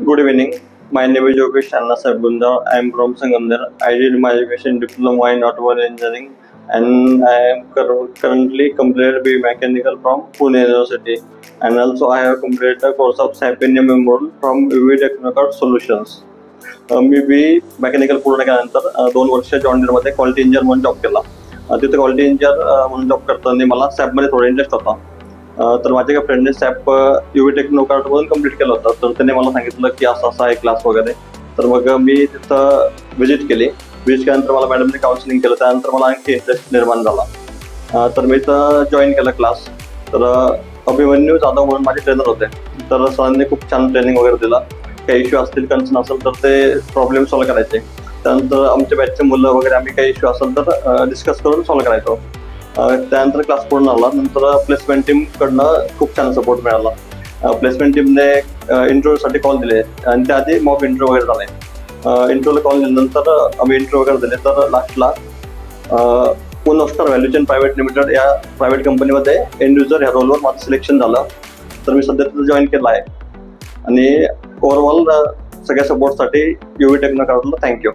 Good evening. My name is Yogesh Anna Sabunda. I am from Sangamner. I did my education diploma in automobile engineering, and I am currently completed B mechanical from Pune University. And also I have completed the course of Sapinium Memorial from UV Technocard Solutions. मी B mechanical पूर्ण केल्यानंतर 2 वर्ष John डीरमध्ये quality engineer म्हणून job केला. तिथे quality engineer म्हणून job करताना मला सॅपमध्ये थोडा इंटरेस्ट होता. तर माझ्या एका फ्रेंडने सॅप UV टेक्नोकार्टमधून कंप्लीट केलं होतं. तर त्याने मला सांगितलं की असा असा आहे क्लास वगैरे. तर मग मी तिथं व्हिजिट केली. व्हिजिट केल्यानंतर मला मॅडमने काउन्सिलिंग केलं. त्यानंतर मला आणखी इंटरेस्ट निर्माण झाला. तर मी इथं जॉईन केला क्लास. तर अभिमन्यू जाधव म्हणून माझे ट्रेनर होते. तर सरांनी खूप छान ट्रेनिंग वगैरे दिला. काही इश्यू असतील, कन्सर्न असेल तर ते प्रॉब्लेम सॉल्व्ह करायचे. त्यानंतर आमच्या बॅचचे मुलं वगैरे आम्ही काही इश्यू असेल तर डिस्कस करून सॉल्व्ह करायचो. त्यानंतर क्लास पूर्ण झाला. नंतर प्लेसमेंट टीमकडनं खूप छान सपोर्ट मिळाला. प्लेसमेंट टीमने इंटरव्ह्यूसाठी कॉल दिले आणि त्याआधी मॉक इंटरव्ह्यू वगैरे झाले. इंटरव्ह्यूला कॉल दिल्यानंतर आम्ही इंटरव्ह्यू वगैरे दिले. तर लास्टला पुनोस्टर व्हॅल्यूचेन प्रायव्हेट लिमिटेड या प्रायव्हेट कंपनीमध्ये एंड युजर ह्या रोलवर माझं सिलेक्शन झालं. तर मी सध्या तिथं जॉईन केलं आहे. आणि ओव्हरऑल सगळ्या सपोर्टसाठी UV टेक्नोकार्टला थँक्यू.